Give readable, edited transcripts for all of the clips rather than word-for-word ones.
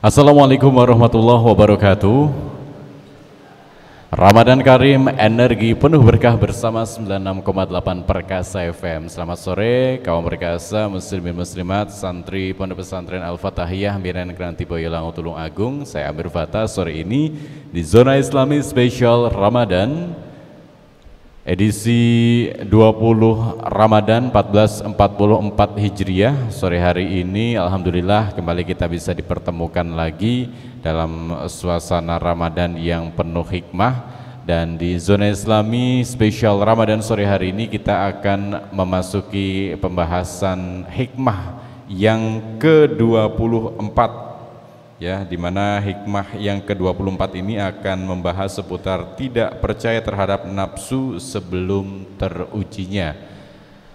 Assalamualaikum warahmatullahi wabarakatuh. Ramadan Karim, energi penuh berkah bersama 96,8 Perkasa FM. Selamat sore kaum perkasa, muslimin muslimat, santri Pondok Pesantren Al-Fatahiyah Miran Kranti Boyolali Tulung Agung. Saya Amir Fatah sore ini di Zona Islami Spesial Ramadan edisi 20 Ramadan 1444 Hijriah. Sore hari ini alhamdulillah kembali kita bisa dipertemukan lagi dalam suasana Ramadan yang penuh hikmah. Dan di Zona Islami Spesial Ramadan sore hari ini kita akan memasuki pembahasan hikmah yang ke-24, ya, di mana hikmah yang ke-24 ini akan membahas seputar tidak percaya terhadap nafsu sebelum terujinya.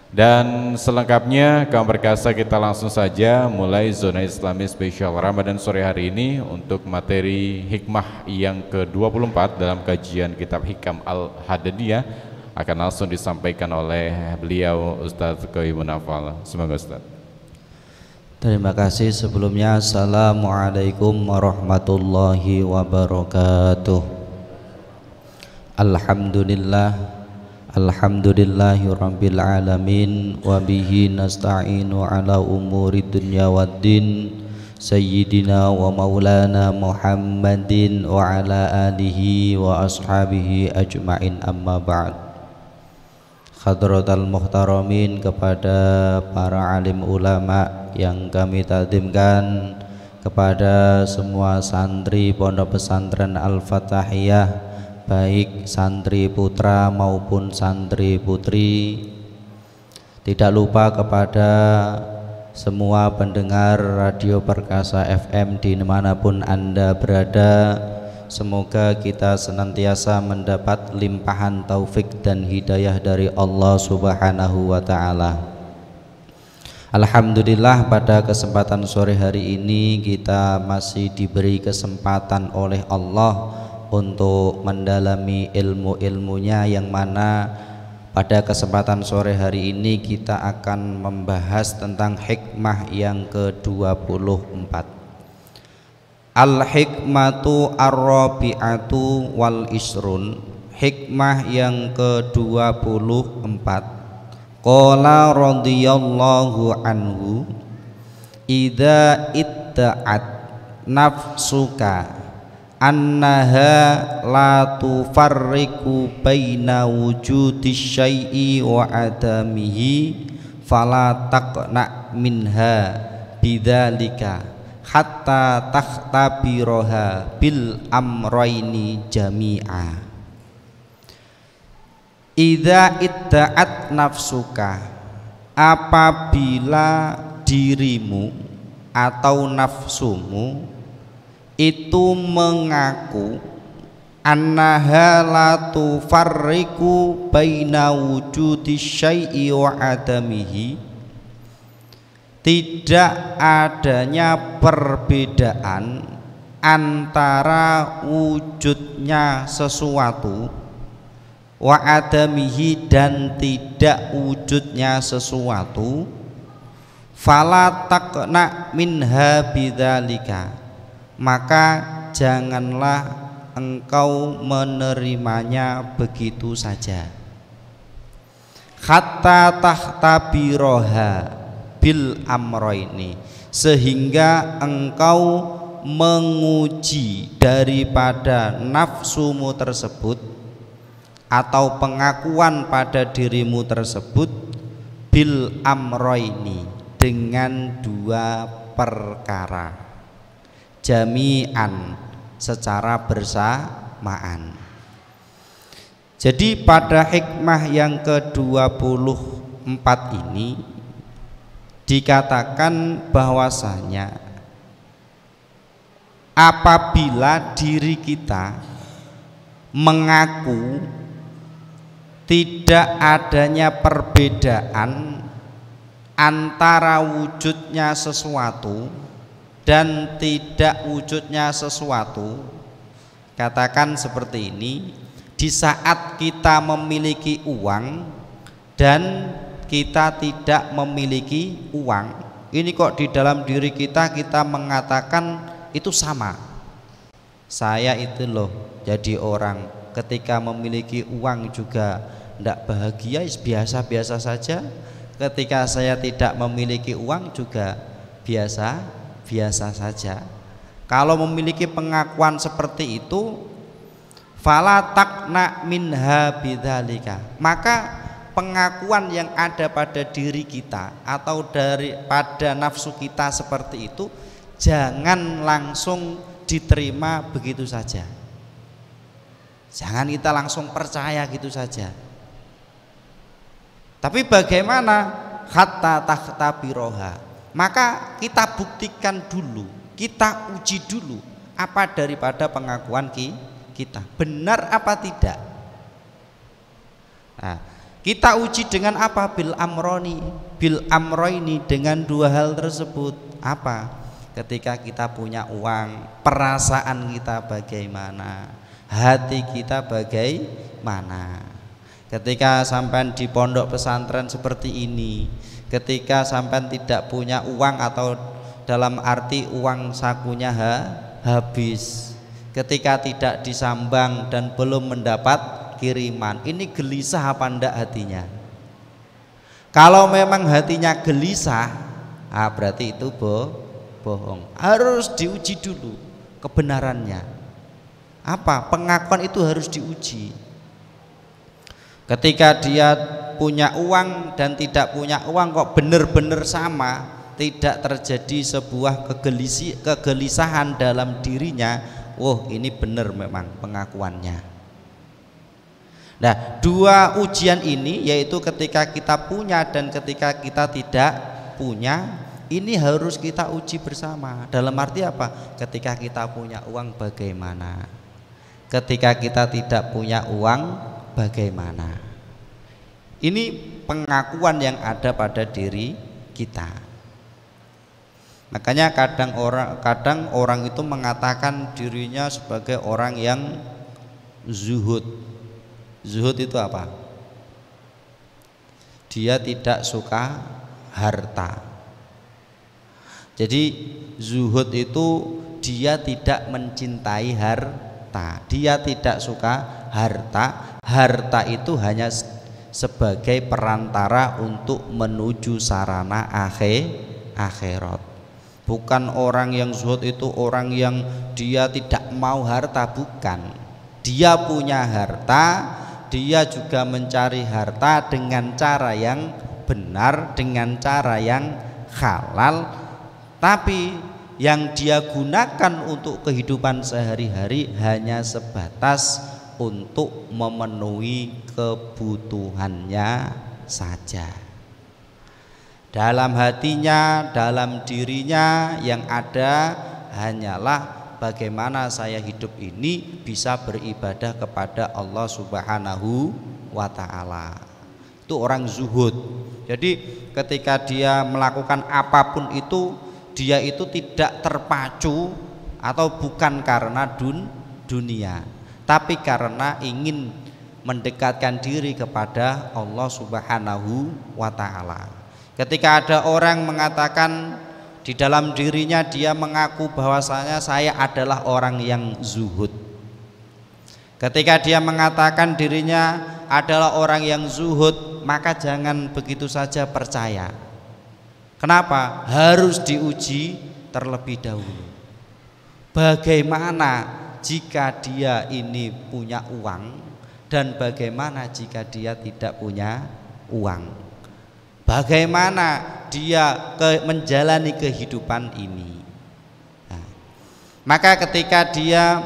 Dan selengkapnya kaum perkasa kita langsung saja mulai Zona Islami Spesial Ramadan sore hari ini untuk materi hikmah yang ke-24 dalam kajian kitab Hikam Al-Hadadiyah akan langsung disampaikan oleh beliau Ustadz Qayyum Munafal. Semoga Ustadz. Terima kasih sebelumnya. Assalamualaikum warahmatullahi wabarakatuh. Alhamdulillahi rabbil alamin wa bihi nasta'inu ala umuri dunya waddin sayyidina wa maulana Muhammadin wa ala alihi wa ashabihi ajma'in, amma ba'd. Hadratal muhtaramin, kepada para alim ulama yang kami takzimkan, kepada semua santri Pondok Pesantren Al-Fatahiyah, baik santri putra maupun santri putri, tidak lupa kepada semua pendengar Radio Perkasa FM dimanapun Anda berada. Semoga kita senantiasa mendapat limpahan taufik dan hidayah dari Allah Subhanahu wa ta'ala. Alhamdulillah, pada kesempatan sore hari ini kita masih diberi kesempatan oleh Allah untuk mendalami ilmu-ilmunya, yang mana pada kesempatan sore hari ini kita akan membahas tentang hikmah yang ke-24. Al-hikmatu ar-rabi'atu wal isrun, hikmah yang ke-24. Qala radhiyallahu anhu, idza itta'at nafsuka annaha la tufarriqu baina wujudi syai'i wa adamihi fala taqna minha bidzalika hatta takhtabiroha bil amraini jami'a. Idza idda'at nafsuka, apabila dirimu atau nafsumu itu mengaku, annaha la tufarriqu baina wujudi syai'i wa adamihi, tidak adanya perbedaan antara wujudnya sesuatu, wa adamihi, dan tidak wujudnya sesuatu, fala taqna minha bidzalika, maka janganlah engkau menerimanya begitu saja. Hatta tahtabiroha bil amroini, sehingga engkau menguji daripada nafsumu tersebut atau pengakuan pada dirimu tersebut bil amroini, dengan dua perkara, jami'an, secara bersamaan. Jadi pada hikmah yang ke-24 ini dikatakan bahwasanya apabila diri kita mengaku tidak adanya perbedaan antara wujudnya sesuatu dan tidak wujudnya sesuatu, katakan seperti ini, di saat kita memiliki uang dan kita tidak memiliki uang, ini kok di dalam diri kita mengatakan itu sama. Saya itu loh jadi orang ketika memiliki uang juga tidak bahagia, biasa-biasa saja. Ketika saya tidak memiliki uang juga biasa-biasa saja. Kalau memiliki pengakuan seperti itu, fala takna minha bidzalika, maka pengakuan yang ada pada diri kita atau pada nafsu kita seperti itu jangan langsung diterima begitu saja. Jangan kita langsung percaya gitu saja. Tapi bagaimana? Hatta takhtabiroha, maka kita buktikan dulu, kita uji dulu apa daripada pengakuan kita, benar apa tidak. Nah, kita uji dengan apa? Bil amroini, dengan dua hal tersebut. Apa? Ketika kita punya uang, perasaan kita bagaimana, hati kita bagaimana. Ketika sampai di pondok pesantren seperti ini, ketika sampai tidak punya uang atau dalam arti uang sakunya habis, ketika tidak disambang dan belum mendapat kiriman, ini gelisah apa enggak hatinya? Kalau memang hatinya gelisah, berarti itu bohong. Harus diuji dulu kebenarannya. Apa? Pengakuan itu harus diuji. Ketika dia punya uang dan tidak punya uang kok benar-benar sama, tidak terjadi sebuah kegelisahan dalam dirinya. Oh, ini benar memang pengakuannya. Nah, dua ujian ini, yaitu ketika kita punya dan ketika kita tidak punya, ini harus kita uji bersama. Dalam arti apa? Ketika kita punya uang bagaimana? Ketika kita tidak punya uang bagaimana? Ini pengakuan yang ada pada diri kita. Makanya kadang orang itu mengatakan dirinya sebagai orang yang zuhud. Zuhud itu apa? Dia tidak suka harta. Jadi zuhud itu dia tidak mencintai harta. Dia tidak suka harta. Harta itu hanya sebagai perantara untuk menuju sarana akhirat. Bukan orang yang zuhud itu orang yang dia tidak mau harta, bukan. Dia punya harta, dia juga mencari harta dengan cara yang benar, dengan cara yang halal, tapi yang dia gunakan untuk kehidupan sehari-hari hanya sebatas untuk memenuhi kebutuhannya saja. Dalam hatinya, dalam dirinya yang ada hanyalah bagaimana saya hidup ini bisa beribadah kepada Allah Subhanahu wa ta'ala. Itu orang zuhud. Jadi ketika dia melakukan apapun itu, dia itu tidak terpacu atau bukan karena dunia, tapi karena ingin mendekatkan diri kepada Allah Subhanahu wa ta'ala. Ketika ada orang mengatakan di dalam dirinya dia mengaku bahwasanya saya adalah orang yang zuhud. Ketika dia mengatakan dirinya adalah orang yang zuhud, maka jangan begitu saja percaya. Kenapa? Harus diuji terlebih dahulu. Bagaimana jika dia ini punya uang dan bagaimana jika dia tidak punya uang? Bagaimana dia menjalani kehidupan ini? Nah, maka ketika dia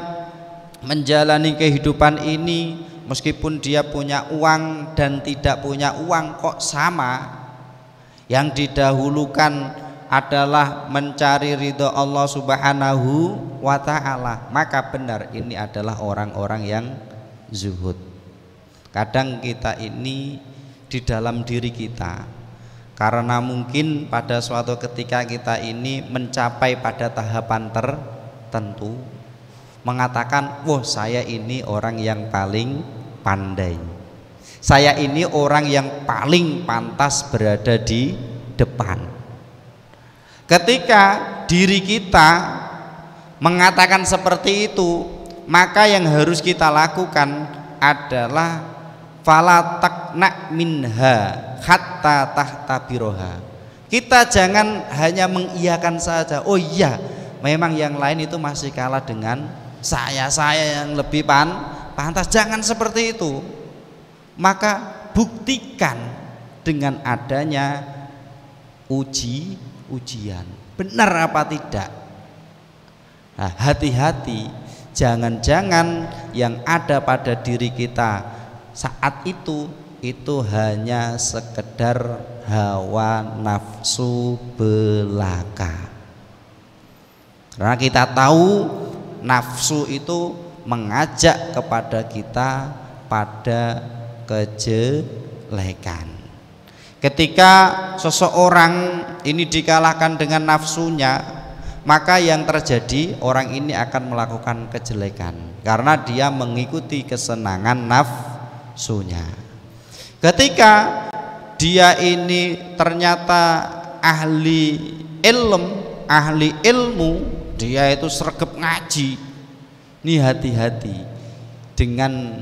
menjalani kehidupan ini, meskipun dia punya uang dan tidak punya uang kok sama, yang didahulukan adalah mencari ridho Allah Subhanahu wa ta'ala, maka benar ini adalah orang-orang yang zuhud. Kadang kita ini di dalam diri kita, karena mungkin pada suatu ketika kita ini mencapai pada tahapan tertentu, mengatakan, wah saya ini orang yang paling pandai, saya ini orang yang paling pantas berada di depan. Ketika diri kita mengatakan seperti itu, maka yang harus kita lakukan adalah fala takna minha hatta tahtabiroha. Kita jangan hanya mengiyakan saja, oh iya memang yang lain itu masih kalah dengan saya yang lebih pantas. Jangan seperti itu. Maka buktikan dengan adanya ujian, benar apa tidak. Nah, hati-hati, jangan-jangan yang ada pada diri kita saat itu hanya sekedar hawa nafsu belaka. Karena kita tahu nafsu itu mengajak kepada kita pada kejelekan. Ketika seseorang ini dikalahkan dengan nafsunya, maka yang terjadi orang ini akan melakukan kejelekan karena dia mengikuti kesenangan nafsunya. Ketika dia ini ternyata ahli ilmu, dia itu sregep ngaji. Ini hati-hati dengan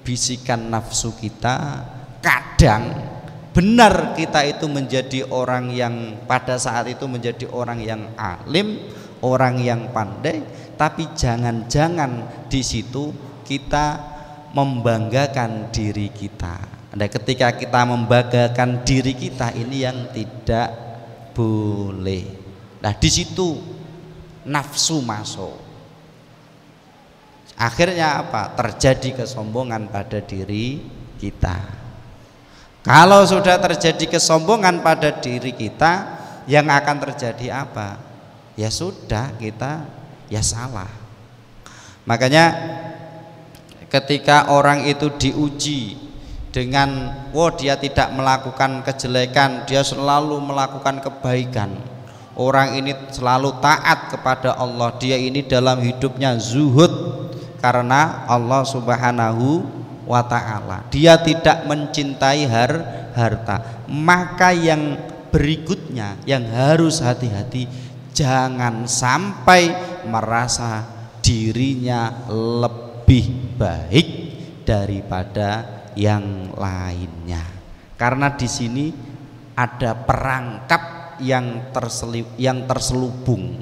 bisikan nafsu kita. Kadang benar kita itu menjadi orang yang pada saat itu menjadi orang yang alim, orang yang pandai, tapi jangan-jangan di situ kita membanggakan diri kita. Nah, ketika kita membanggakan diri kita, ini yang tidak boleh. Nah, di situ nafsu masuk. Akhirnya apa? Terjadi kesombongan pada diri kita. Kalau sudah terjadi kesombongan pada diri kita, yang akan terjadi apa? Ya sudah, kita ya salah. Makanya ketika orang itu diuji dengan dia tidak melakukan kejelekan, dia selalu melakukan kebaikan, orang ini selalu taat kepada Allah, dia ini dalam hidupnya zuhud karena Allah Subhanahu wa ta'ala, dia tidak mencintai harta, maka yang berikutnya yang harus hati-hati, jangan sampai merasa dirinya lebih baik daripada yang lainnya. Karena di sini ada perangkap yang terselubung,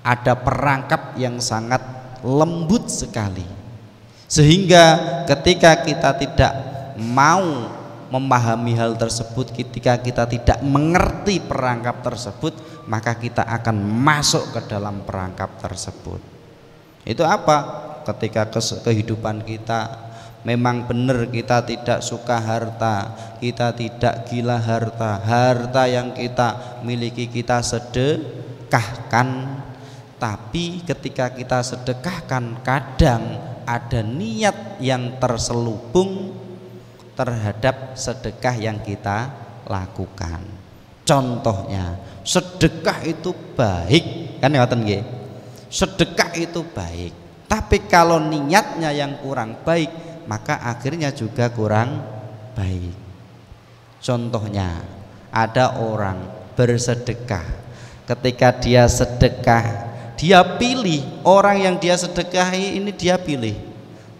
ada perangkap yang sangat lembut sekali. Sehingga ketika kita tidak mau memahami hal tersebut, ketika kita tidak mengerti perangkap tersebut, maka kita akan masuk ke dalam perangkap tersebut. Itu apa? Ketika kehidupan kita memang benar kita tidak suka harta, kita tidak gila harta yang kita miliki kita sedekahkan, tapi ketika kita sedekahkan kadang ada niat yang terselubung terhadap sedekah yang kita lakukan. Contohnya, sedekah itu baik, kan ngoten nggih? Sedekah itu baik, tapi kalau niatnya yang kurang baik, maka akhirnya juga kurang baik. Contohnya, ada orang bersedekah, ketika dia sedekah, dia pilih orang yang dia sedekahi ini, dia pilih.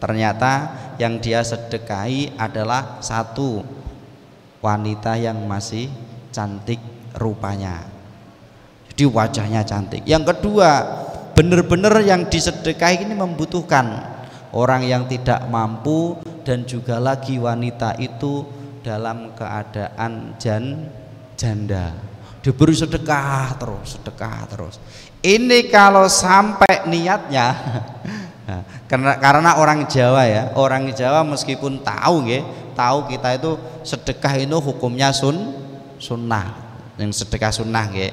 Ternyata yang dia sedekahi adalah satu wanita yang masih cantik rupanya, jadi wajahnya cantik. Yang kedua, benar-benar yang disedekahi ini membutuhkan, orang yang tidak mampu, dan juga lagi wanita itu dalam keadaan janda, diberi sedekah terus. Ini kalau sampai niatnya karena orang Jawa ya, orang Jawa meskipun tahu kita itu sedekah itu hukumnya sunnah, yang sedekah sunnah nggih.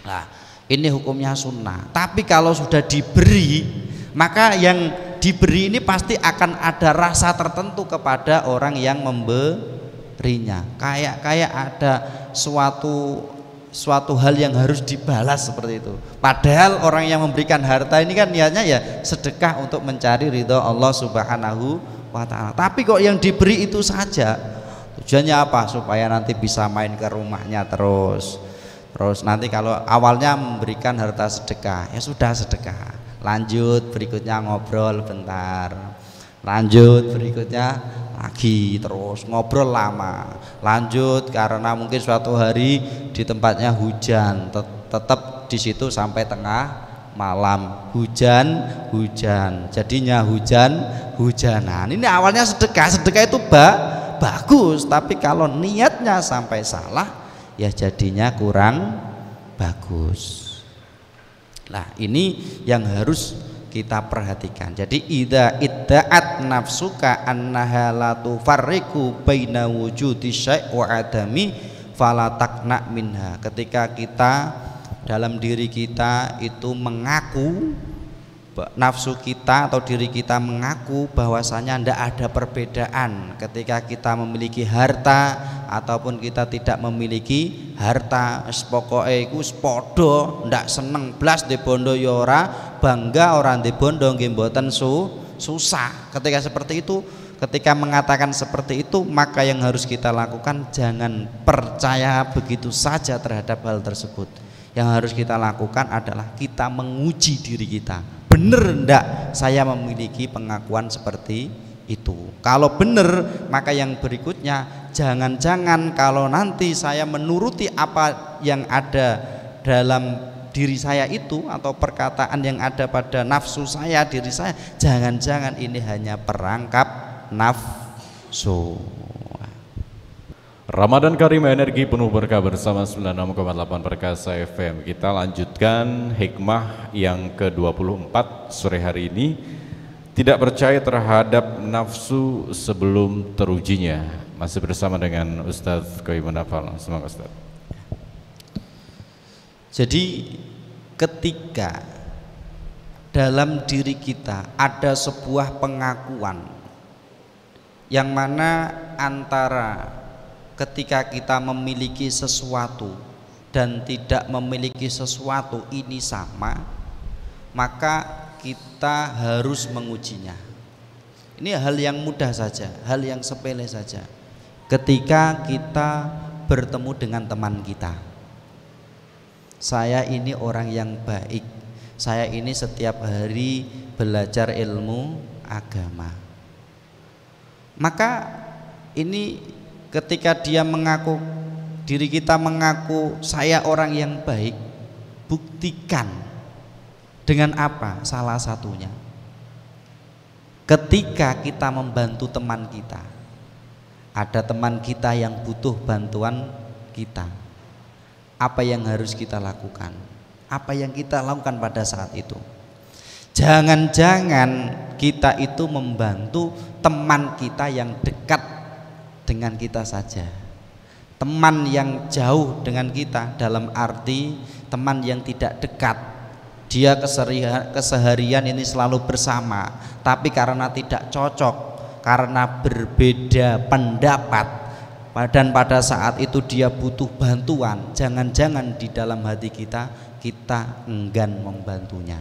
Nah, ini hukumnya sunnah. Tapi kalau sudah diberi, maka yang diberi ini pasti akan ada rasa tertentu kepada orang yang memberinya. Kayak ada suatu hal yang harus dibalas seperti itu. Padahal orang yang memberikan harta ini kan niatnya ya sedekah untuk mencari ridho Allah Subhanahu wa ta'ala. Tapi kok yang diberi itu saja, tujuannya apa? Supaya nanti bisa main ke rumahnya terus, Terus nanti kalau awalnya memberikan harta sedekah, ya sudah sedekah. Lanjut berikutnya ngobrol bentar. Lanjut berikutnya lagi terus ngobrol lama. Lanjut karena mungkin suatu hari di tempatnya hujan, tetap di situ sampai tengah malam. Hujan, jadinya hujanan. Ini awalnya sedekah itu bagus, tapi kalau niatnya sampai salah, ya jadinya kurang bagus. Nah, ini yang harus kita perhatikan. Jadi idza idda'at nafsuka annaha la tufarriqu baina wujudi syai' wa adami fala taqna minha. Ketika kita dalam diri kita itu mengaku, nafsu kita atau diri kita mengaku bahwasanya tidak ada perbedaan ketika kita memiliki harta ataupun kita tidak memiliki harta. Pokoke iku padha, ndak seneng blas di bondo ya ora, bangga orang di bondo nggih mboten susah. Ketika seperti itu, ketika mengatakan seperti itu, maka yang harus kita lakukan jangan percaya begitu saja terhadap hal tersebut. Yang harus kita lakukan adalah kita menguji diri kita. Bener ndak saya memiliki pengakuan seperti itu? Kalau bener, maka yang berikutnya jangan-jangan kalau nanti saya menuruti apa yang ada dalam diri saya itu atau perkataan yang ada pada nafsu saya, diri saya, jangan-jangan ini hanya perangkap nafsu. Ramadan Karim, energi penuh berkah bersama 96,8 Perkasa FM. Kita lanjutkan hikmah yang ke-24 sore hari ini. Tidak percaya terhadap nafsu sebelum terujinya. Masih bersama dengan Ustadz Qayyumun Hafal. Semangat Ustadz. Jadi ketika dalam diri kita ada sebuah pengakuan yang mana antara ketika kita memiliki sesuatu dan tidak memiliki sesuatu ini sama, maka kita harus mengujinya. Ini hal yang mudah saja, hal yang sepele saja. Ketika kita bertemu dengan teman kita, saya ini orang yang baik, saya ini setiap hari belajar ilmu agama, maka ini ketika dia mengaku, diri kita mengaku saya orang yang baik, buktikan dengan apa? Salah satunya ketika kita membantu teman kita, ada teman kita yang butuh bantuan kita, apa yang harus kita lakukan? Apa yang kita lakukan pada saat itu? Jangan-jangan kita itu membantu teman kita yang dekat dengan kita saja, teman yang jauh dengan kita, dalam arti teman yang tidak dekat, dia keseharian ini selalu bersama, tapi karena tidak cocok, karena berbeda pendapat, dan pada saat itu dia butuh bantuan, jangan-jangan di dalam hati kita enggan membantunya.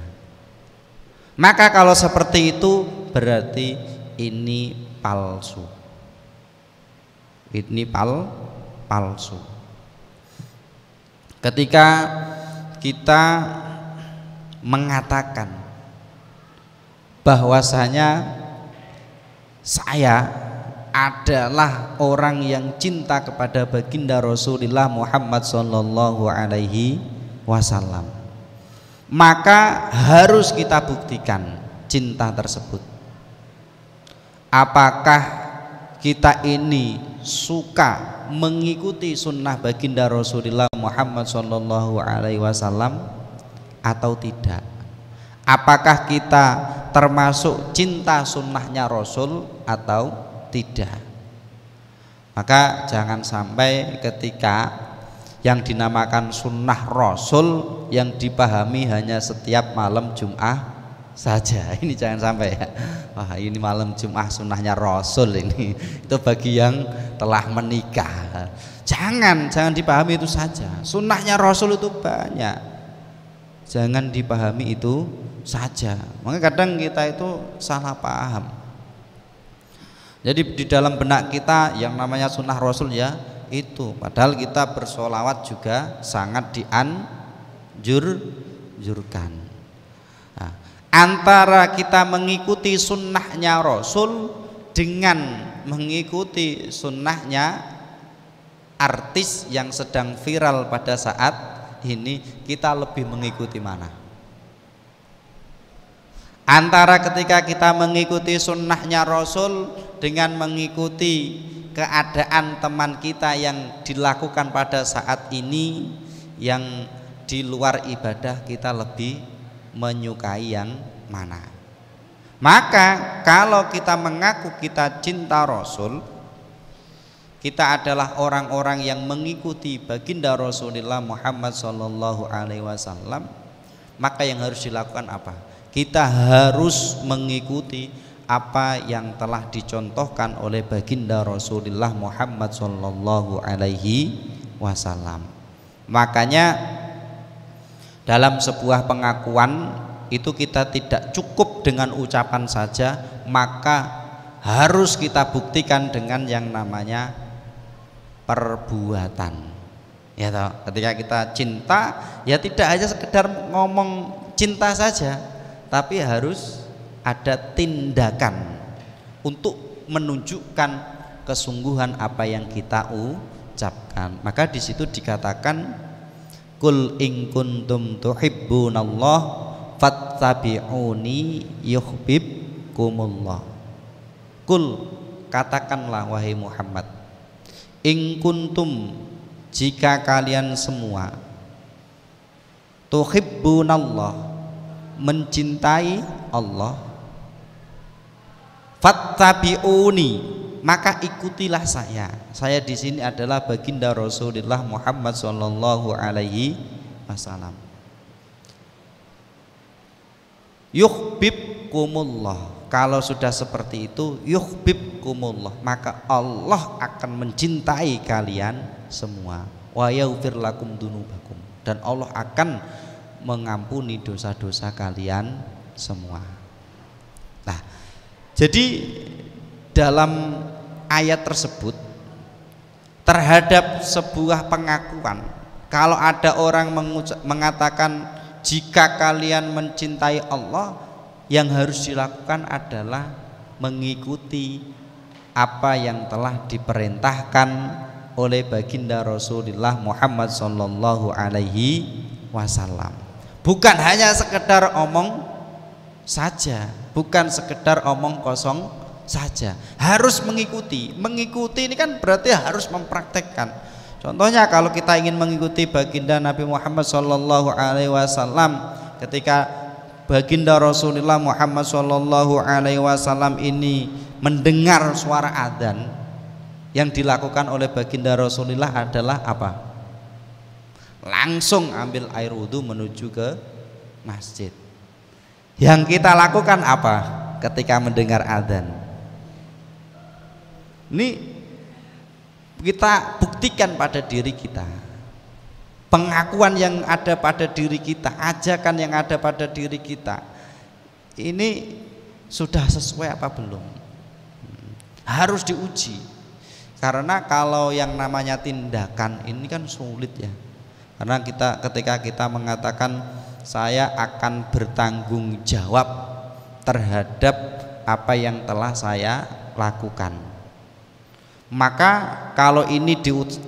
Maka kalau seperti itu berarti ini palsu. Ini palsu. Ketika kita mengatakan bahwasanya saya adalah orang yang cinta kepada baginda Rasulullah Muhammad sallallahu alaihi wasallam, maka harus kita buktikan cinta tersebut. Apakah kita ini suka mengikuti sunnah baginda Rasulullah Muhammad sallallahu alaihi wasallam atau tidak? Apakah kita termasuk cinta sunnahnya Rasul atau tidak? Maka jangan sampai ketika yang dinamakan sunnah Rasul yang dipahami hanya setiap malam Jum'ah saja. Ini jangan sampai ya. Wah, ini malam Jum'ah sunnahnya Rasul ini. Itu bagi yang telah menikah. Jangan dipahami itu saja. Sunnahnya Rasul itu banyak. Jangan dipahami itu saja. Maka kadang kita itu salah paham. Jadi di dalam benak kita yang namanya sunnah Rasul ya, itu. Padahal kita bersolawat juga sangat dianjurkan. Nah, antara kita mengikuti sunnahnya Rasul dengan mengikuti sunnahnya artis yang sedang viral pada saat ini, kita lebih mengikuti mana? Antara ketika kita mengikuti sunnahnya Rasul dengan mengikuti keadaan teman kita yang dilakukan pada saat ini, yang di luar ibadah, kita lebih menyukai yang mana? Maka kalau kita mengaku kita cinta Rasul, kita adalah orang-orang yang mengikuti baginda Rasulullah Muhammad SAW, maka yang harus dilakukan apa? Kita harus mengikuti apa yang telah dicontohkan oleh baginda Rasulullah Muhammad SAW. Makanya dalam sebuah pengakuan itu kita tidak cukup dengan ucapan saja, maka harus kita buktikan dengan yang namanya perbuatan. Ya toh, ketika kita cinta, ya tidak hanya sekedar ngomong cinta saja, tapi harus ada tindakan untuk menunjukkan kesungguhan apa yang kita ucapkan. Maka di situ dikatakan, Qul in kuntum tuhibbunallah fattabi'uni yuhibbukumullah. Qul, katakanlah wahai Muhammad, in kuntum, jika kalian semua, tuhibbunallah, mencintai Allah, fattabi'uni, maka ikutilah saya. Saya di sini adalah baginda Rasulullah Muhammad SAW. Yuhibbukumullah, kalau sudah seperti itu, yuhibbukumullah, maka Allah akan mencintai kalian semua. Wa yaghfir lakum dunubakum, dan Allah akan mengampuni dosa-dosa kalian semua. Nah, jadi dalam ayat tersebut terhadap sebuah pengakuan, kalau ada orang mengatakan jika kalian mencintai Allah, yang harus dilakukan adalah mengikuti apa yang telah diperintahkan oleh baginda Rasulullah Muhammad SAW. Bukan hanya sekedar omong saja, bukan sekedar omong kosong saja, harus mengikuti. Mengikuti ini kan berarti harus mempraktekkan. Contohnya kalau kita ingin mengikuti baginda Nabi Muhammad SAW, ketika baginda Rasulullah Muhammad SAW ini mendengar suara adzan, yang dilakukan oleh baginda Rasulullah adalah apa? Langsung ambil air wudhu menuju ke masjid. Yang kita lakukan apa ketika mendengar adzan? Ini kita buktikan pada diri kita, pengakuan yang ada pada diri kita, ajakan yang ada pada diri kita, ini sudah sesuai apa belum? Harus diuji. Karena kalau yang namanya tindakan ini kan sulit ya. Karena ketika kita mengatakan saya akan bertanggung jawab terhadap apa yang telah saya lakukan, maka kalau ini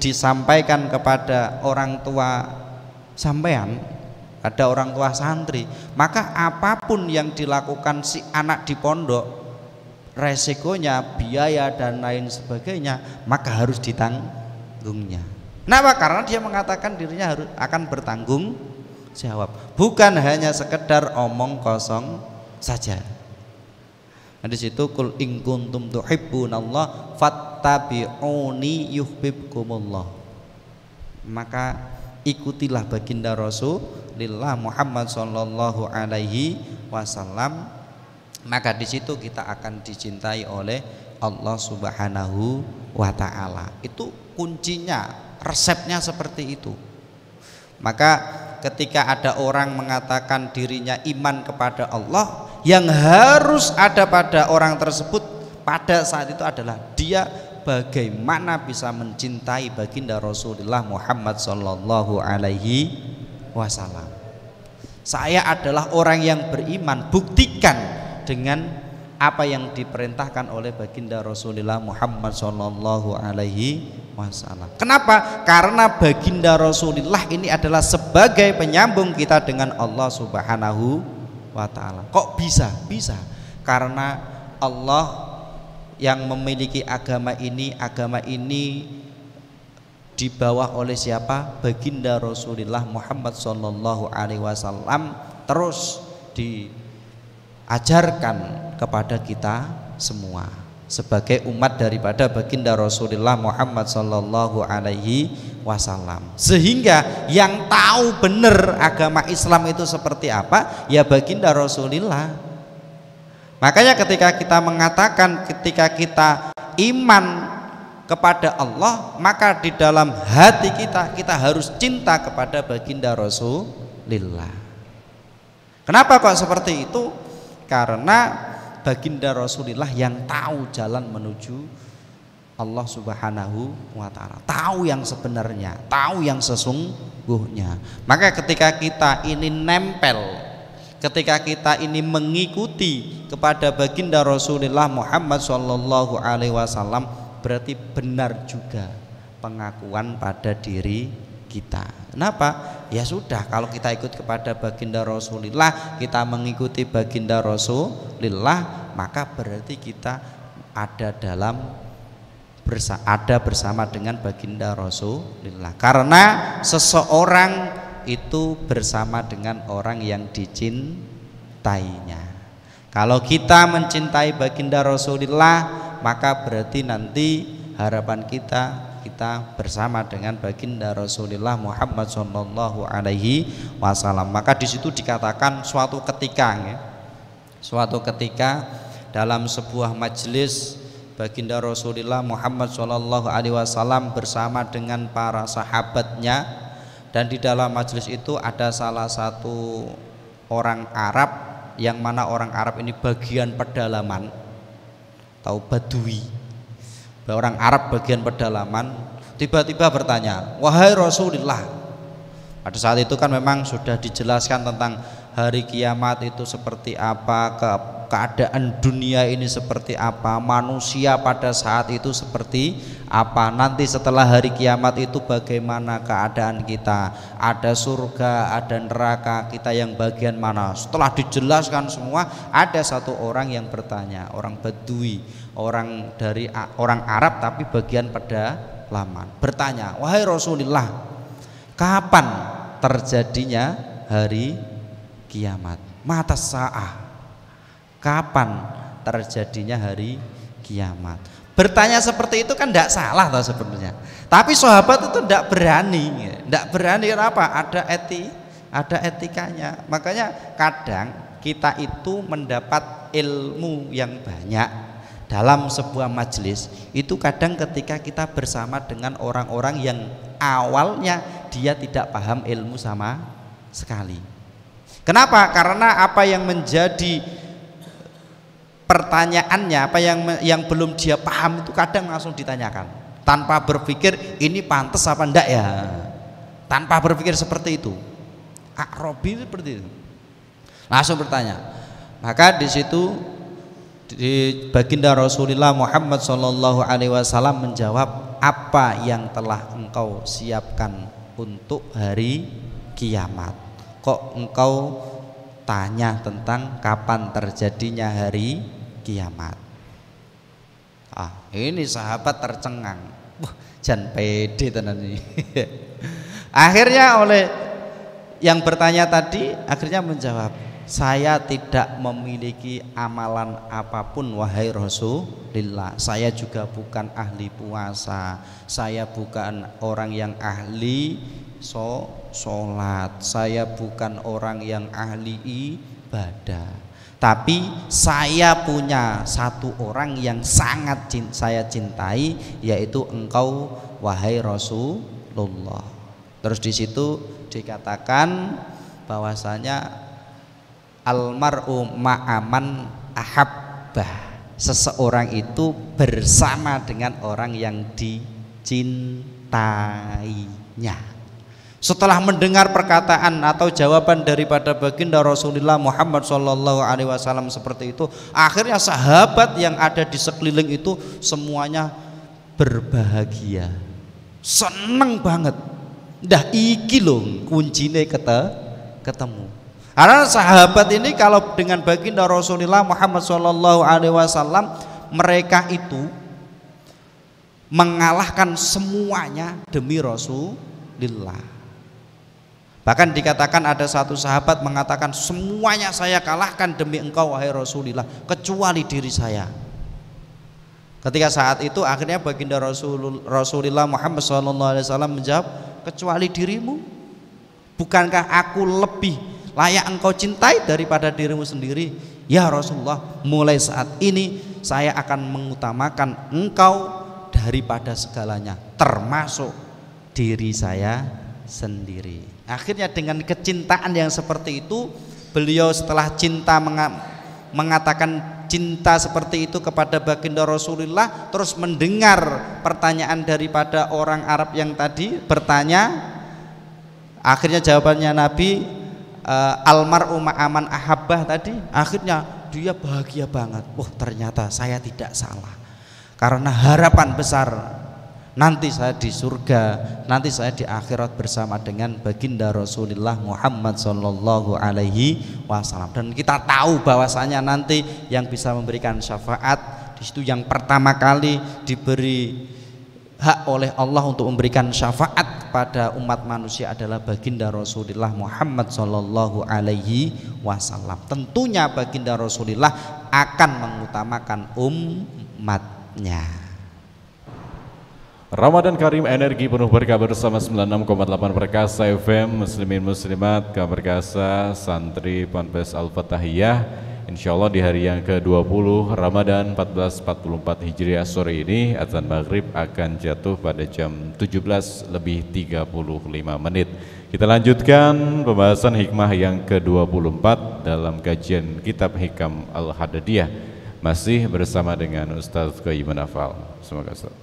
disampaikan kepada orang tua sampean, ada orang tua santri, maka apapun yang dilakukan si anak di pondok, resikonya, biaya dan lain sebagainya, maka harus ditanggungnya. Kenapa? Karena dia mengatakan dirinya akan bertanggung jawab, bukan hanya sekedar omong kosong saja. Nah, di situ kul in kuntum tuhibbunallah fattabi'uni yuhibbukumullah, maka ikutilah baginda Rasulullah Muhammad SAW, maka di situ kita akan dicintai oleh Allah Subhanahu wa Ta'ala. Itu kuncinya, resepnya seperti itu. Maka ketika ada orang mengatakan dirinya iman kepada Allah, yang harus ada pada orang tersebut pada saat itu adalah dia bagaimana bisa mencintai baginda Rasulullah Muhammad sallallahu alaihi wasallam. Saya adalah orang yang beriman, buktikan dengan apa yang diperintahkan oleh baginda Rasulullah Muhammad sallallahu alaihi wasallam. Kenapa? Karena baginda Rasulullah ini adalah sebagai penyambung kita dengan Allah Subhanahu wa taala. Kok bisa? Bisa. Karena Allah yang memiliki agama ini di bawah oleh siapa? Baginda Rasulullah Muhammad sallallahu alaihi wasallam, terus diajarkan kepada kita semua sebagai umat daripada baginda Rasulullah Muhammad sallallahu alaihi wasallam. Sehingga yang tahu benar agama Islam itu seperti apa ya baginda Rasulullah. Makanya ketika kita mengatakan, ketika kita iman kepada Allah, maka di dalam hati kita harus cinta kepada baginda Rasulullah. Kenapa kok seperti itu? Karena baginda Rasulullah yang tahu jalan menuju Allah Subhanahu wa taala, tahu yang sebenarnya, tahu yang sesungguhnya. Maka ketika kita ini nempel, ketika kita ini mengikuti kepada baginda Rasulullah Muhammad sallallahu alaihi wasallam, berarti benar juga pengakuan pada diri kita. Kenapa? Ya sudah, kalau kita ikut kepada baginda Rasulullah, kita mengikuti baginda Rasulullah, maka berarti kita ada bersama dengan baginda Rasulullah. Karena seseorang itu bersama dengan orang yang dicintainya. Kalau kita mencintai baginda Rasulullah, maka berarti nanti harapan kita bersama dengan baginda Rasulullah Muhammad sallallahu alaihi wasallam. Maka di situ dikatakan suatu ketika dalam sebuah majelis baginda Rasulullah Muhammad sallallahu alaihi wasallam bersama dengan para sahabatnya, dan di dalam majelis itu ada salah satu orang Arab, yang mana orang Arab ini bagian pedalaman, tahu Badui, orang Arab bagian pedalaman, tiba-tiba bertanya, wahai Rasulullah. Pada saat itu kan memang sudah dijelaskan tentang hari kiamat itu seperti apa, keadaan dunia ini seperti apa, manusia pada saat itu seperti apa, nanti setelah hari kiamat itu bagaimana keadaan kita, ada surga, ada neraka, kita yang bagian mana. Setelah dijelaskan semua, ada satu orang yang bertanya, orang Badui, orang Arab tapi bagian pedalaman, bertanya, wahai Rasulullah, kapan terjadinya hari kiamat? Mata sa'ah, kapan terjadinya hari kiamat? Bertanya seperti itu kan tidak salah toh sebenarnya, tapi sahabat itu tidak berani. Kenapa? Ada etikanya. Makanya kadang kita itu mendapat ilmu yang banyak dalam sebuah majelis itu kadang ketika kita bersama dengan orang-orang yang awalnya dia tidak paham ilmu sama sekali. Kenapa? Karena apa yang menjadi pertanyaannya, apa yang belum dia paham itu kadang langsung ditanyakan tanpa berpikir ini pantas apa enggak ya, tanpa berpikir seperti itu. Akrobi seperti itu, langsung bertanya. Maka di situ di baginda Rasulullah Muhammad sallallahu alaihi wasallam menjawab, apa yang telah engkau siapkan untuk hari kiamat? Kok engkau tanya tentang kapan terjadinya hari kiamat? Ini sahabat tercengang. Jan pede tenan ini. Akhirnya oleh yang bertanya tadi akhirnya menjawab, saya tidak memiliki amalan apapun wahai Rasulullah. Saya juga bukan ahli puasa, saya bukan orang yang ahli sholat, saya bukan orang yang ahli ibadah. Tapi saya punya satu orang yang sangat saya cintai, yaitu engkau wahai Rasulullah. Terus di situ dikatakan bahwasanya almar'u ma'aman ahabbah, seseorang itu bersama dengan orang yang dicintainya. Setelah mendengar perkataan atau jawaban daripada baginda Rasulullah Muhammad SAW seperti itu, akhirnya sahabat yang ada di sekeliling itu semuanya berbahagia, seneng banget. Dah iki loh kuncinya ketemu. Karena sahabat ini kalau dengan baginda Rasulullah Muhammad SAW, mereka itu mengalahkan semuanya demi Rasulullah. Bahkan dikatakan ada satu sahabat mengatakan, semuanya saya kalahkan demi engkau wahai Rasulullah, kecuali diri saya. Ketika saat itu akhirnya baginda Rasulullah Muhammad SAW menjawab, kecuali dirimu? Bukankah aku lebih layak engkau cintai daripada dirimu sendiri? Ya Rasulullah, mulai saat ini saya akan mengutamakan engkau daripada segalanya, termasuk diri saya sendiri. Akhirnya dengan kecintaan yang seperti itu, beliau setelah cinta mengatakan cinta seperti itu kepada baginda Rasulullah, terus mendengar pertanyaan daripada orang Arab yang tadi bertanya. Akhirnya jawabannya Nabi, almar'u ma'aman ahabbah tadi. Akhirnya dia bahagia banget. Wah, ternyata saya tidak salah, karena harapan besar nanti saya di surga, nanti saya di akhirat bersama dengan baginda Rasulullah Muhammad Sallallahu Alaihi Wasallam. Dan kita tahu bahwasanya nanti yang bisa memberikan syafaat di situ yang pertama kali diberi hak oleh Allah untuk memberikan syafaat kepada umat manusia adalah baginda Rasulullah Muhammad Sallallahu Alaihi Wasallam. Tentunya baginda Rasulullah akan mengutamakan umatnya. Ramadan Karim, energi penuh berkah bersama 96,8 Perkasa FM, muslimin muslimat, kabar perkasa, santri Ponpes Al-Fatahiyah. Insyaallah di hari yang ke-20 Ramadan 1444 Hijriah sore ini azan maghrib akan jatuh pada jam 17:35. Kita lanjutkan pembahasan hikmah yang ke-24 dalam kajian kitab Hikam Al-Hadadiyah, masih bersama dengan Ustaz Qaiman Afal. Semoga Ustaz.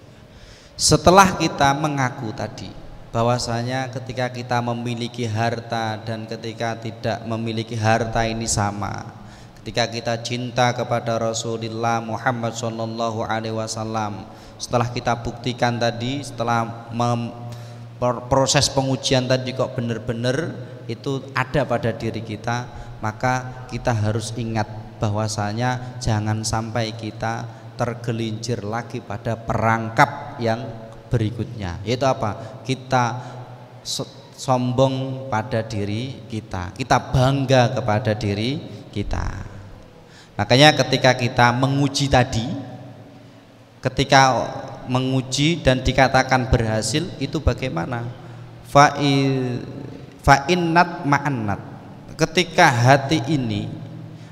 Setelah kita mengaku tadi bahwasanya ketika kita memiliki harta dan ketika tidak memiliki harta ini sama, ketika kita cinta kepada Rasulullah Muhammad SAW, setelah kita buktikan tadi, setelah proses pengujian tadi kok benar-benar itu ada pada diri kita, maka kita harus ingat bahwasanya jangan sampai kita tergelincir lagi pada perangkap yang berikutnya, yaitu apa? Kita sombong pada diri kita, kita bangga kepada diri kita. Makanya ketika kita menguji tadi, ketika menguji dan dikatakan berhasil, itu bagaimana? Fa'innat ma'annat, ketika hati ini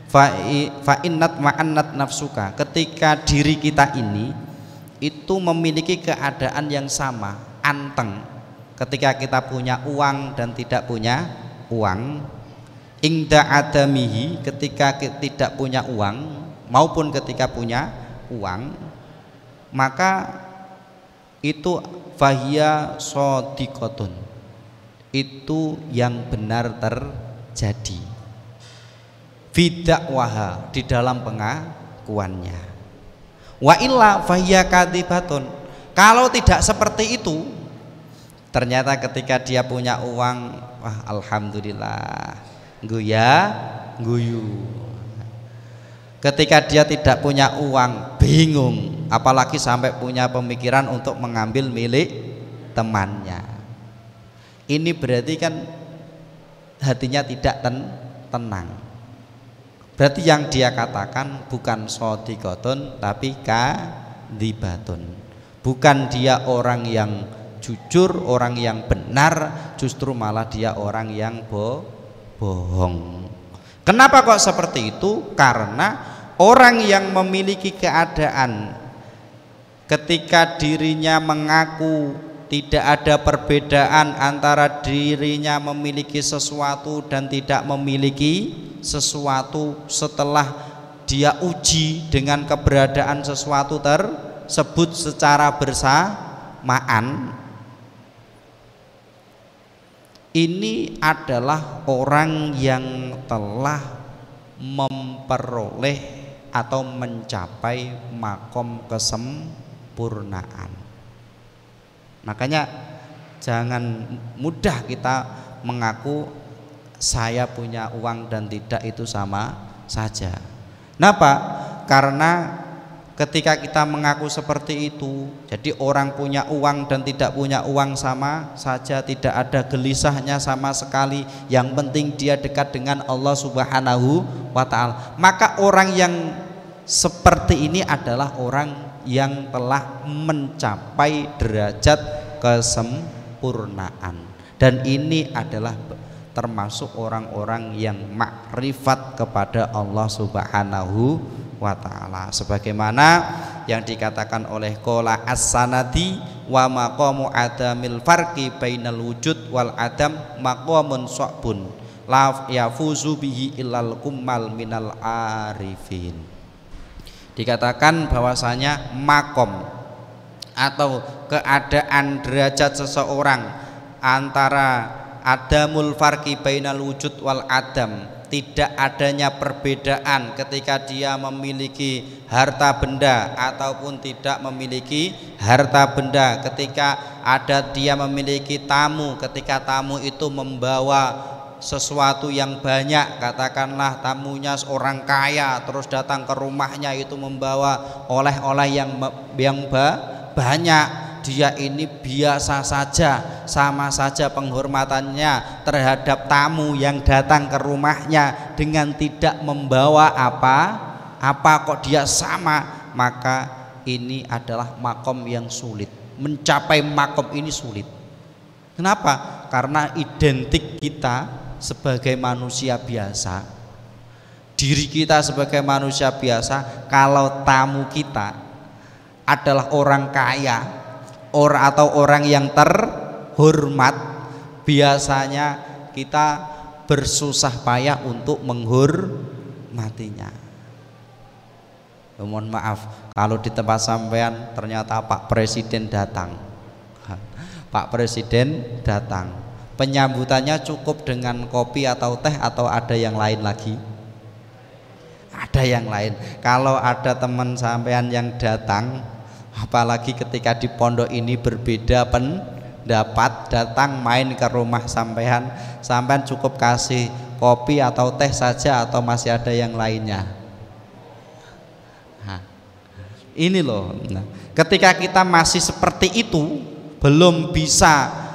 fa'innat ma'annat nafsuka, ketika diri kita ini itu memiliki keadaan yang sama, anteng, ketika kita punya uang dan tidak punya uang, ingda adamihi, ketika tidak punya uang maupun ketika punya uang, maka itu fahiya shodiqotun, itu yang benar terjadi bidakwaha, di dalam pengakuannya. Wa illa fahiya kadibatun, kalau tidak seperti itu, ternyata ketika dia punya uang, wah alhamdulillah, guyu. Ketika dia tidak punya uang, bingung, apalagi sampai punya pemikiran untuk mengambil milik temannya. Ini berarti kan hatinya tidak tenang. Berarti yang dia katakan bukan shodiqotun tapi kadibatun. Bukan dia orang yang jujur, orang yang benar, justru malah dia orang yang bohong. Kenapa kok seperti itu? Karena orang yang memiliki keadaan ketika dirinya mengaku tidak ada perbedaan antara dirinya memiliki sesuatu dan tidak memiliki sesuatu, setelah dia uji dengan keberadaan sesuatu tersebut secara bersamaan, ini adalah orang yang telah memperoleh atau mencapai makom kesempurnaan. Makanya jangan mudah kita mengaku saya punya uang dan tidak, itu sama saja. Kenapa? Karena ketika kita mengaku seperti itu, jadi orang punya uang dan tidak punya uang sama saja, tidak ada gelisahnya sama sekali. Yang penting dia dekat dengan Allah Subhanahu wa ta'ala. Maka orang yang seperti ini adalah orang yang telah mencapai derajat kesempurnaan, dan ini adalah termasuk orang-orang yang makrifat kepada Allah Subhanahu wa ta'ala, sebagaimana yang dikatakan oleh qala as-sanadi wa maqamu adamil farqi bainal wujud wal adam maqamun sa'bun la yafuzu bihi illal kummal minal arifin. Dikatakan bahwasanya makom atau keadaan derajat seseorang antara adamul farqi bainal wujud wal adam, tidak adanya perbedaan ketika dia memiliki harta benda ataupun tidak memiliki harta benda, ketika ada dia memiliki tamu, ketika tamu itu membawa sesuatu yang banyak, katakanlah tamunya seorang kaya terus datang ke rumahnya itu membawa oleh-oleh yang banyak, dia ini biasa saja, sama saja penghormatannya terhadap tamu yang datang ke rumahnya dengan tidak membawa apa kok dia sama, maka ini adalah makom yang sulit. Mencapai makom ini sulit. Kenapa? Karena identik kita sebagai manusia biasa, diri kita sebagai manusia biasa, kalau tamu kita adalah orang kaya atau orang yang terhormat, biasanya kita bersusah payah untuk menghormatinya. Mohon maaf kalau di tempat sampean ternyata Pak Presiden datang, Pak Presiden datang, penyambutannya cukup dengan kopi atau teh atau ada yang lain lagi? Ada yang lain. Kalau ada teman sampean yang datang, apalagi ketika di pondok ini berbeda pendapat, datang main ke rumah sampean cukup kasih kopi atau teh saja atau masih ada yang lainnya? Nah, ini loh. Nah, ketika kita masih seperti itu, belum bisa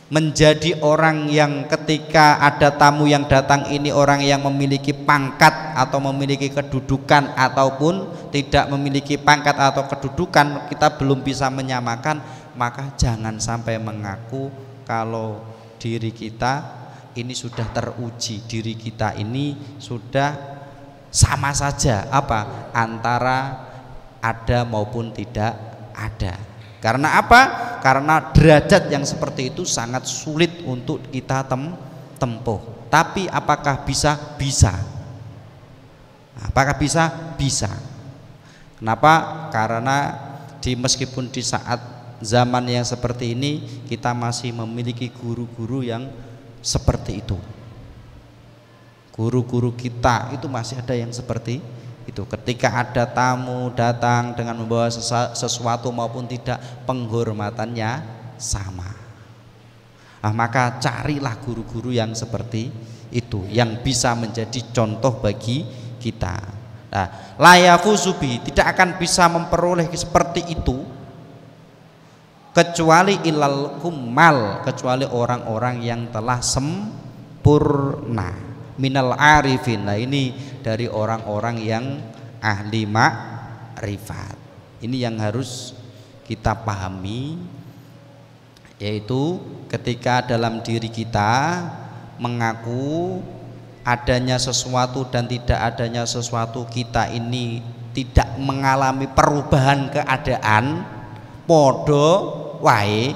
menjadi orang yang ketika ada tamu yang datang ini orang yang memiliki pangkat atau memiliki kedudukan ataupun tidak memiliki pangkat atau kedudukan, kita belum bisa menyamakan, maka jangan sampai mengaku kalau diri kita ini sudah teruji, diri kita ini sudah sama saja antara ada maupun tidak ada. Karena apa? Karena derajat yang seperti itu sangat sulit untuk kita tempuh. Tapi apakah bisa? Bisa. Apakah bisa? Bisa. Kenapa? Karena meskipun di saat zaman yang seperti ini kita masih memiliki guru-guru yang seperti itu. Guru-guru kita itu masih ada yang seperti itu. Ketika ada tamu datang dengan membawa sesuatu maupun tidak, penghormatannya sama. Maka carilah guru-guru yang seperti itu, yang bisa menjadi contoh bagi kita. La yafuzu bihi, tidak akan bisa memperoleh seperti itu kecuali ilal kumal, kecuali orang-orang yang telah sempurna. Minal arifin. Nah, ini dari orang-orang yang ahli makrifat. Ini yang harus kita pahami, yaitu ketika dalam diri kita mengaku adanya sesuatu dan tidak adanya sesuatu, kita ini tidak mengalami perubahan keadaan, podo wae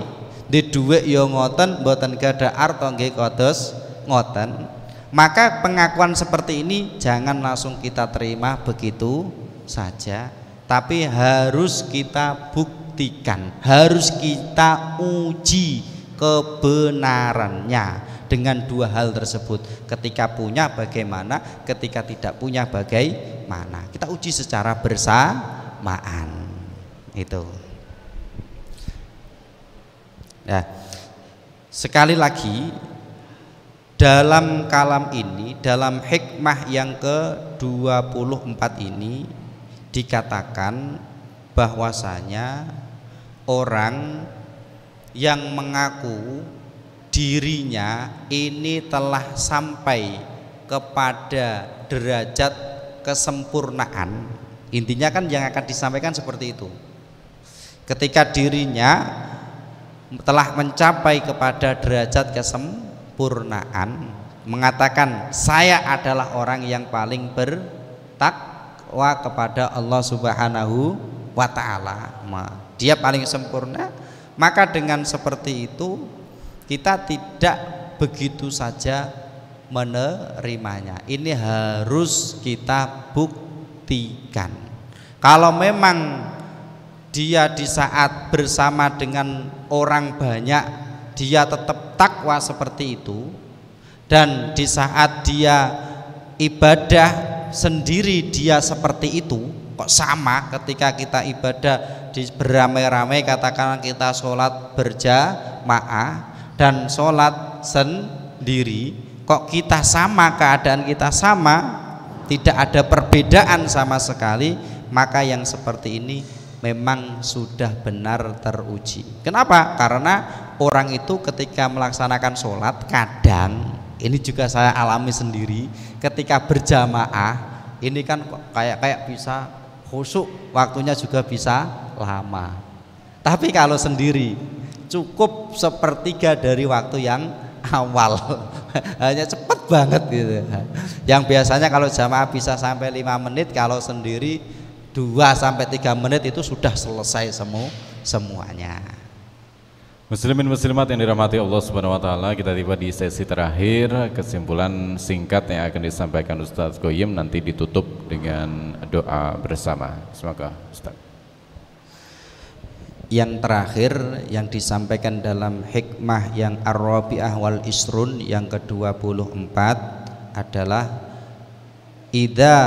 di dhuwit ya ngoten, mboten gadah arta nggih kados ngoten. Maka pengakuan seperti ini jangan langsung kita terima begitu saja, tapi harus kita buktikan, harus kita uji kebenarannya dengan dua hal tersebut. Ketika punya bagaimana, ketika tidak punya bagaimana. Kita uji secara bersamaan. Itu. Nah, sekali lagi dalam kalam ini, dalam hikmah yang ke-24 ini dikatakan bahwasanya orang yang mengaku dirinya ini telah sampai kepada derajat kesempurnaan, intinya kan yang akan disampaikan seperti itu. Ketika dirinya telah mencapai kepada derajat kesempurnaan, mengatakan saya adalah orang yang paling bertakwa kepada Allah Subhanahu wa ta'ala, dia paling sempurna, maka dengan seperti itu kita tidak begitu saja menerimanya. Ini harus kita buktikan. Kalau memang dia di saat bersama dengan orang banyak dia tetap takwa seperti itu, dan di saat dia ibadah sendiri dia seperti itu, kok sama ketika kita ibadah beramai-ramai, katakanlah kita sholat berjamaah dan sholat sendiri, kok kita sama, keadaan kita sama, tidak ada perbedaan sama sekali, maka yang seperti ini memang sudah benar teruji. Kenapa? Karena orang itu ketika melaksanakan sholat, kadang ini juga saya alami sendiri, ketika berjamaah ini kan kayak bisa khusyuk, waktunya juga bisa lama. Tapi kalau sendiri cukup sepertiga dari waktu yang awal, hanya cepat banget gitu. Yang biasanya kalau jamaah bisa sampai 5 menit, kalau sendiri 2-3 menit itu sudah selesai semuanya. Muslimin muslimat yang dirahmati Allah Subhanahu wa taala, kita tiba di sesi terakhir. Kesimpulan singkat yang akan disampaikan Ustaz Goyim nanti ditutup dengan doa bersama. Semoga Ustaz. Yang terakhir yang disampaikan dalam hikmah yang Ar-Rabi'ah wal Isrun yang ke-24 adalah idza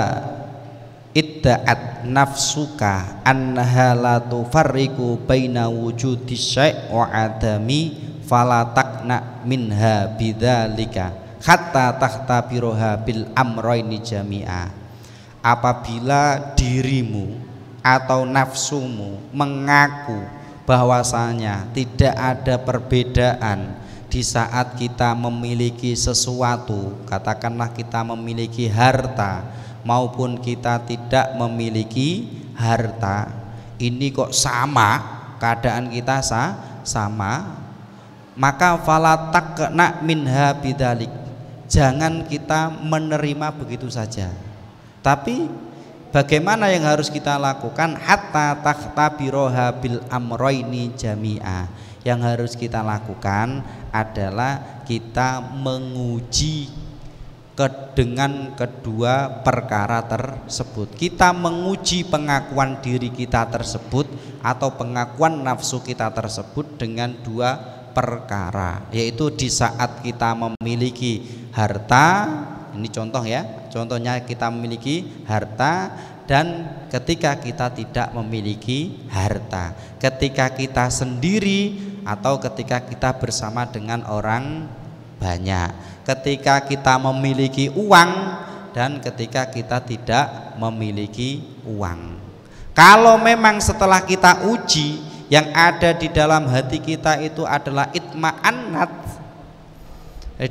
idda'at nafsuka annaha la tufarriqu baina wujudi syai' wa adami fala taqna minha bidzalika hatta tahtabiruha bil amrayni jami'a. Apabila dirimu atau nafsumu mengaku bahwasanya tidak ada perbedaan di saat kita memiliki sesuatu, katakanlah kita memiliki harta maupun kita tidak memiliki harta, ini kok sama, keadaan kita sama, maka fala taqna minha bidzalik, jangan kita menerima begitu saja. Tapi bagaimana yang harus kita lakukan? Hatta tahtabiroha bil amroini jami'a. Yang harus kita lakukan adalah kita menguji dengan kedua perkara tersebut. Kita menguji pengakuan diri kita tersebut atau pengakuan nafsu kita tersebut dengan dua perkara, yaitu di saat kita memiliki harta. Ini contoh ya, contohnya kita memiliki harta dan ketika kita tidak memiliki harta, ketika kita sendiri atau ketika kita bersama dengan orang banyak, ketika kita memiliki uang dan ketika kita tidak memiliki uang. Kalau memang setelah kita uji yang ada di dalam hati kita itu adalah itma'annat,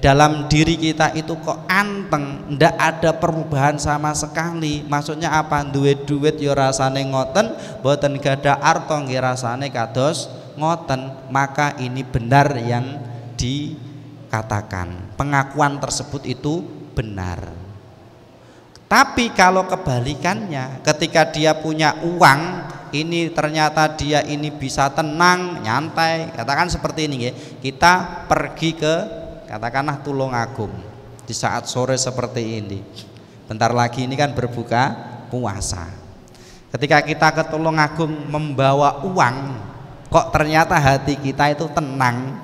dalam diri kita itu kok anteng, ndak ada perubahan sama sekali. Maksudnya apa? Duit ya rasane ngoten, boten gada arto nggih rasane kados ngoten. Maka ini benar yang dikatakan, pengakuan tersebut itu benar. Tapi kalau kebalikannya, ketika dia punya uang, ini ternyata dia ini bisa tenang, nyantai. Katakan seperti ini ya. Kita pergi ke katakanlah Tulungagung, di saat sore seperti ini. Bentar lagi ini kan berbuka puasa. Ketika kita ke Tulungagung membawa uang, kok ternyata hati kita itu tenang.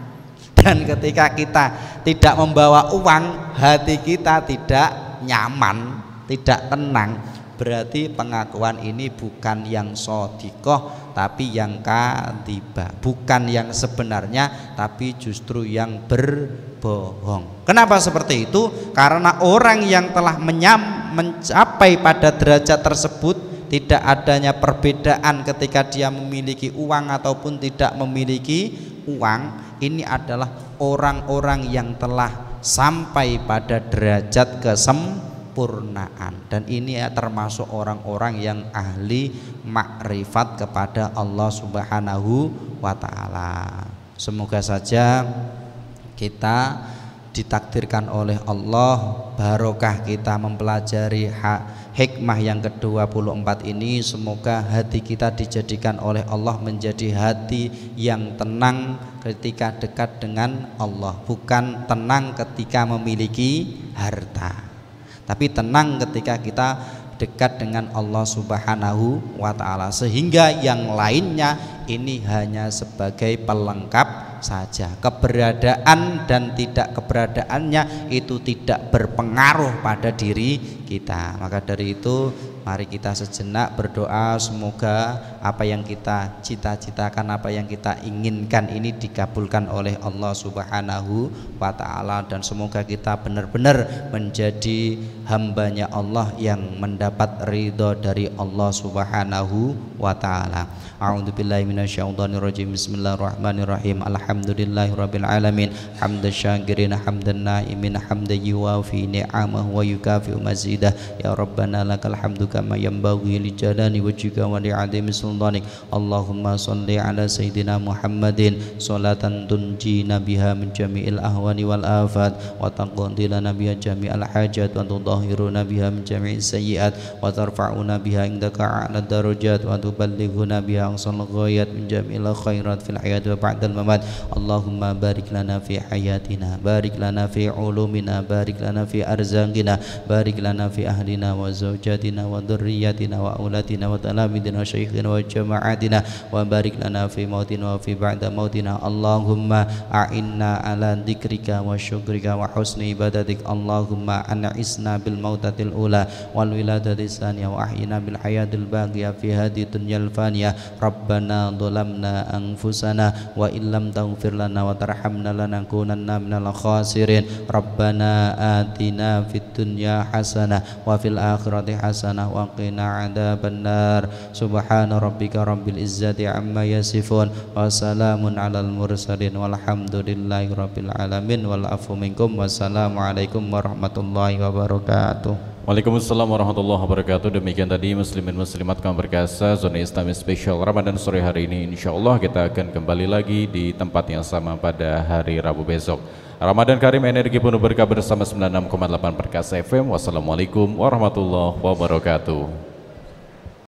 Dan ketika kita tidak membawa uang, hati kita tidak nyaman, tidak tenang. Berarti pengakuan ini bukan yang shodiqoh, tapi yang kadhibah, bukan yang sebenarnya, tapi justru yang berbohong. Kenapa seperti itu? Karena orang yang telah mencapai pada derajat tersebut, tidak adanya perbedaan ketika dia memiliki uang ataupun tidak memiliki uang. Ini adalah orang-orang yang telah sampai pada derajat kesempurnaan, dan ini termasuk orang-orang yang ahli makrifat kepada Allah Subhanahu wa ta'ala. Semoga saja kita ditakdirkan oleh Allah barokah kita mempelajari hikmah yang ke-24 ini. Semoga hati kita dijadikan oleh Allah menjadi hati yang tenang ketika dekat dengan Allah, bukan tenang ketika memiliki harta, tapi tenang ketika kita dekat dengan Allah Subhanahu wa ta'ala, sehingga yang lainnya ini hanya sebagai pelengkap saja. Keberadaan dan tidak keberadaannya itu tidak berpengaruh pada diri kita. Maka dari itu mari kita sejenak berdoa, semoga apa yang kita cita-citakan, apa yang kita inginkan ini dikabulkan oleh Allah Subhanahu wa ta'ala, dan semoga kita benar-benar menjadi hambanya Allah yang mendapat ridho dari Allah Subhanahu wa ta'ala. A'udzubillahi minasyaitonirrajim. Bismillahirrahmanirrahim. Alhamdulillahirabbil alamin. Hamdan syakirin hamdan naimin hamdan yuwafi ni'amahu wa yukafi'u mazidah. Ya Rabbana lakal hamdu kama yanbaghi li jalali wajhika wa li'azimi sultanik. Allahumma shalli ala sayyidina Muhammadin sholatan tunjina biha min jami'il ahwani wal afat, wa taqdi lana biha jami'al hajat, wa tudahhiruna biha min jami'is sayyi'at, wa tarfa'una biha indaka a'la darajat, wa tuballighuna biha aqsal ghayat min jami'il khairat fil hayat wa ba'dal mamat. Allahumma barik lana fi hayatina, barik lana fi ulumina, barik lana fi arzaqina, barik lana fi ahlina wa zawjatina wa dhurriyyatina wa aulatina wa talamidina wa syaikhina wa jama'atina, wa barik lana fi mautina wa fi ba'da mautina. Allahumma a'inna ala dzikrika wa syukrika wa husni ibadatik. Allahumma an'isna bil mautatil ula wal wiladatis tsaniyah, wa ahyina bil hayatil baqiyah fi hadhihi dunyal faniyah. Rabbana dhalamna anfusana wa illam taghfir lana wa tarhamna lanakunanna minal khasirin. Rabbana atina fid dunya hasanah wa fil akhirati hasanah wa qina adzabannar. Subhana rabbika rabbil izzati amma yasifun wa salamun alal mursalin walhamdulillahi rabbil alamin. Wal afu minkum. Wassalamualaikum warahmatullahi wabarakatuh. Waalaikumsalam warahmatullahi wabarakatuh. Demikian tadi muslimin muslimat kami berkasa zona Islami spesial Ramadan sore hari ini. Insyaallah kita akan kembali lagi di tempat yang sama pada hari Rabu besok. Ramadan Karim, energi penuh berkah bersama 96,8 Perkasa FM. Wassalamualaikum warahmatullahi wabarakatuh.